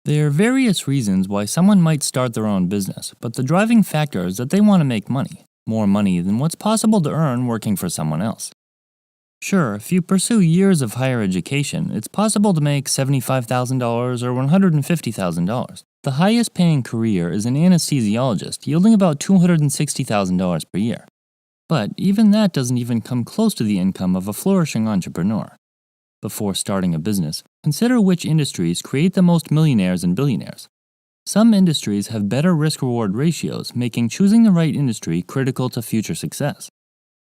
There are various reasons why someone might start their own business, but the driving factor is that they want to make money, more money than what's possible to earn working for someone else. Sure, if you pursue years of higher education, it's possible to make $75,000 or $150,000. The highest paying career is an anesthesiologist, yielding about $260,000 per year. But even that doesn't even come close to the income of a flourishing entrepreneur. Before starting a business, consider which industries create the most millionaires and billionaires. Some industries have better risk-reward ratios, making choosing the right industry critical to future success.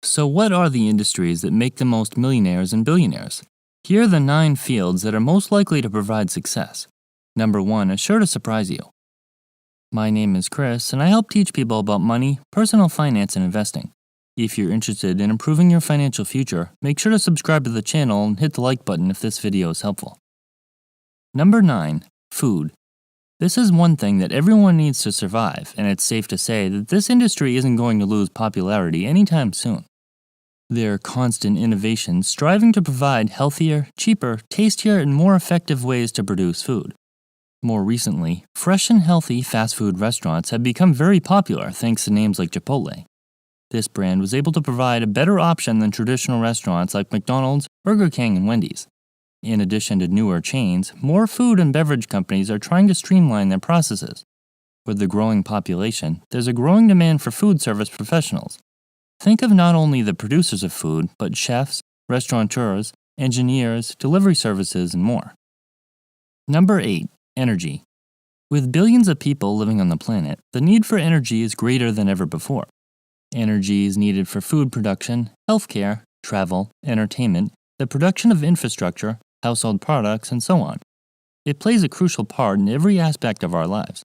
So what are the industries that make the most millionaires and billionaires? Here are the 9 fields that are most likely to provide success. Number 1 is sure to surprise you. My name is Chris, and I help teach people about money, personal finance, and investing. If you're interested in improving your financial future, make sure to subscribe to the channel and hit the like button if this video is helpful. Number 9. Food. This is one thing that everyone needs to survive, and it's safe to say that this industry isn't going to lose popularity anytime soon. There are constant innovations striving to provide healthier, cheaper, tastier, and more effective ways to produce food. More recently, fresh and healthy fast food restaurants have become very popular thanks to names like Chipotle. This brand was able to provide a better option than traditional restaurants like McDonald's, Burger King, and Wendy's. In addition to newer chains, more food and beverage companies are trying to streamline their processes. With the growing population, there's a growing demand for food service professionals. Think of not only the producers of food, but chefs, restaurateurs, engineers, delivery services, and more. Number 8. Energy. With billions of people living on the planet, the need for energy is greater than ever before. Energy is needed for food production, healthcare, travel, entertainment, the production of infrastructure, household products, and so on. It plays a crucial part in every aspect of our lives.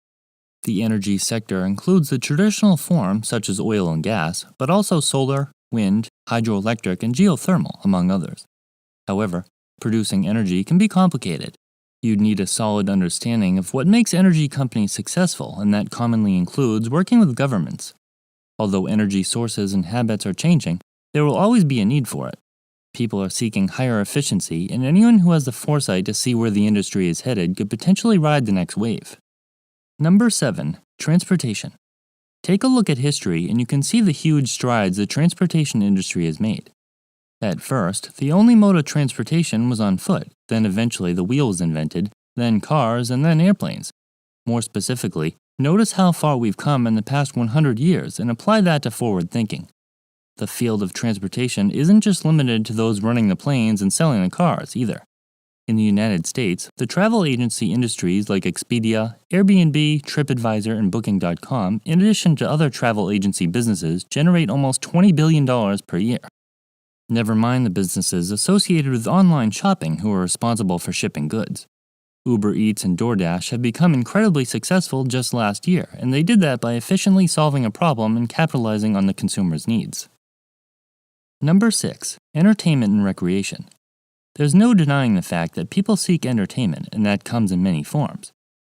The energy sector includes the traditional forms such as oil and gas, but also solar, wind, hydroelectric, and geothermal, among others. However, producing energy can be complicated. You'd need a solid understanding of what makes energy companies successful, and that commonly includes working with governments. Although energy sources and habits are changing, there will always be a need for it. People are seeking higher efficiency, and anyone who has the foresight to see where the industry is headed could potentially ride the next wave. Number 7. Transportation. Take a look at history and you can see the huge strides the transportation industry has made. At first, the only mode of transportation was on foot, then eventually the wheel was invented, then cars, and then airplanes. More specifically, notice how far we've come in the past 100 years and apply that to forward thinking. The field of transportation isn't just limited to those running the planes and selling the cars either. In the United States, the travel agency industries like Expedia, Airbnb, TripAdvisor, and Booking.com, in addition to other travel agency businesses, generate almost $20 billion per year. Never mind the businesses associated with online shopping who are responsible for shipping goods. Uber Eats and DoorDash have become incredibly successful just last year, and they did that by efficiently solving a problem and capitalizing on the consumer's needs. Number 6. Entertainment and recreation. There's no denying the fact that people seek entertainment, and that comes in many forms.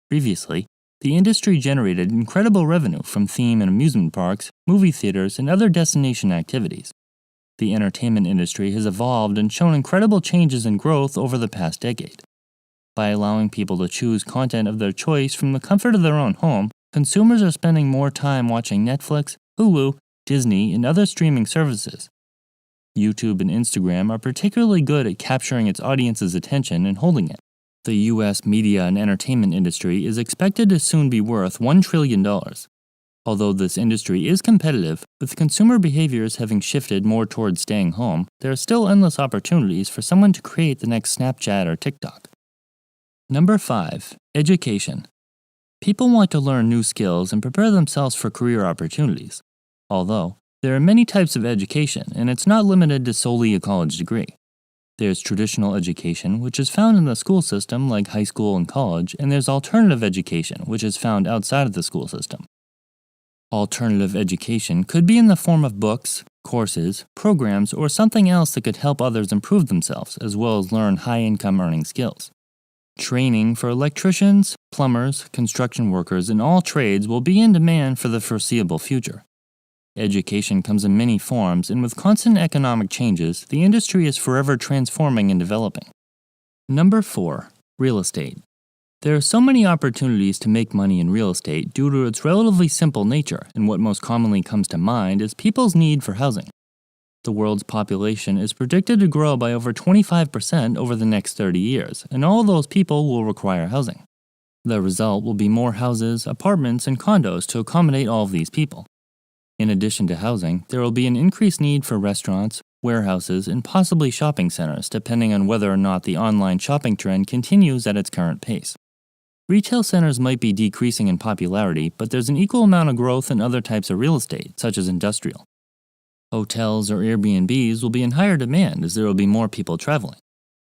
Previously, the industry generated incredible revenue from theme and amusement parks, movie theaters, and other destination activities. The entertainment industry has evolved and shown incredible changes and growth over the past decade. By allowing people to choose content of their choice from the comfort of their own home, consumers are spending more time watching Netflix, Hulu, Disney, and other streaming services. YouTube and Instagram are particularly good at capturing its audience's attention and holding it. The US media and entertainment industry is expected to soon be worth $1 trillion. Although this industry is competitive, with consumer behaviors having shifted more towards staying home, there are still endless opportunities for someone to create the next Snapchat or TikTok. Number 5. Education. People want to learn new skills and prepare themselves for career opportunities. Although, there are many types of education, and it's not limited to solely a college degree. There's traditional education, which is found in the school system like high school and college, and there's alternative education, which is found outside of the school system. Alternative education could be in the form of books, courses, programs, or something else that could help others improve themselves, as well as learn high-income earning skills. Training for electricians, plumbers, construction workers, and all trades will be in demand for the foreseeable future. Education comes in many forms, and with constant economic changes, the industry is forever transforming and developing. Number 4. Real estate. There are so many opportunities to make money in real estate due to its relatively simple nature, and what most commonly comes to mind is people's need for housing. The world's population is predicted to grow by over 25% over the next 30 years, and all those people will require housing. The result will be more houses, apartments, and condos to accommodate all of these people. In addition to housing, there will be an increased need for restaurants, warehouses, and possibly shopping centers, depending on whether or not the online shopping trend continues at its current pace. Retail centers might be decreasing in popularity, but there's an equal amount of growth in other types of real estate, such as industrial. Hotels or Airbnbs will be in higher demand as there will be more people traveling.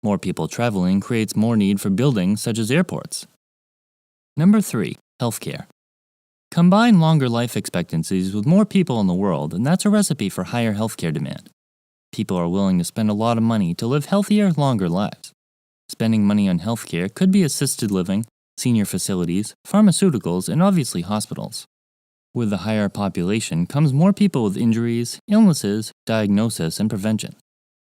More people traveling creates more need for buildings such as airports. Number 3. Healthcare. Combine longer life expectancies with more people in the world, and that's a recipe for higher healthcare demand. People are willing to spend a lot of money to live healthier, longer lives. Spending money on healthcare could be assisted living, senior facilities, pharmaceuticals, and obviously hospitals. With the higher population comes more people with injuries, illnesses, diagnosis, and prevention.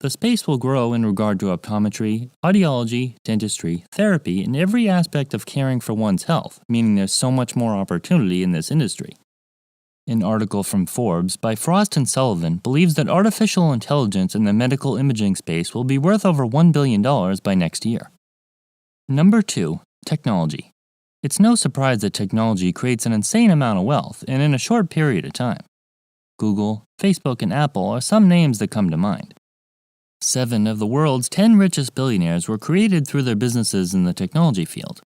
The space will grow in regard to optometry, audiology, dentistry, therapy, and every aspect of caring for one's health, meaning there's so much more opportunity in this industry. An article from Forbes by Frost and Sullivan believes that artificial intelligence in the medical imaging space will be worth over $1 billion by next year. Number 2. Technology. It's no surprise that technology creates an insane amount of wealth, and in a short period of time. Google, Facebook, and Apple are some names that come to mind. 7 of the world's 10 richest billionaires were created through their businesses in the technology field.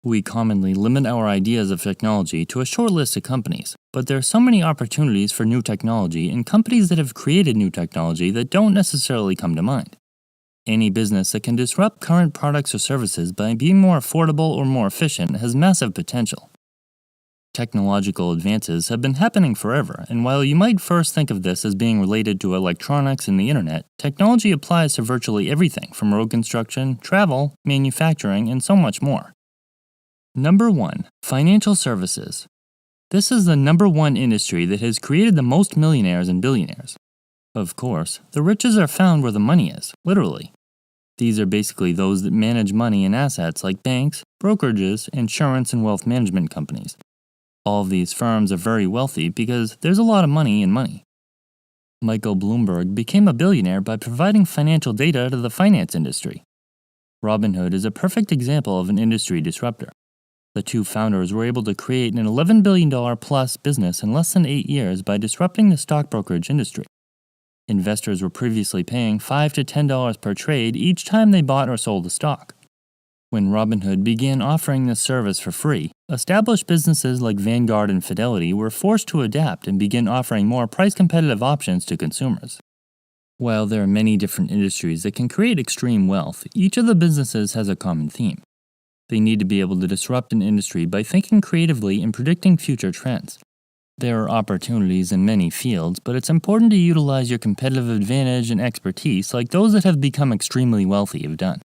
We commonly limit our ideas of technology to a short list of companies, but there are so many opportunities for new technology and companies that have created new technology that don't necessarily come to mind. Any business that can disrupt current products or services by being more affordable or more efficient has massive potential. Technological advances have been happening forever, and while you might first think of this as being related to electronics and the internet, technology applies to virtually everything from road construction, travel, manufacturing, and so much more. Number 1. Financial services. This is the number 1 industry that has created the most millionaires and billionaires. Of course, the riches are found where the money is, literally. These are basically those that manage money and assets like banks, brokerages, insurance, and wealth management companies. All of these firms are very wealthy because there's a lot of money in money. Michael Bloomberg became a billionaire by providing financial data to the finance industry. Robinhood is a perfect example of an industry disruptor. The 2 founders were able to create an $11 billion plus business in less than 8 years by disrupting the stock brokerage industry. Investors were previously paying $5 to $10 per trade each time they bought or sold a stock. When Robinhood began offering this service for free, established businesses like Vanguard and Fidelity were forced to adapt and begin offering more price-competitive options to consumers. While there are many different industries that can create extreme wealth, each of the businesses has a common theme. They need to be able to disrupt an industry by thinking creatively and predicting future trends. There are opportunities in many fields, but it's important to utilize your competitive advantage and expertise like those that have become extremely wealthy have done.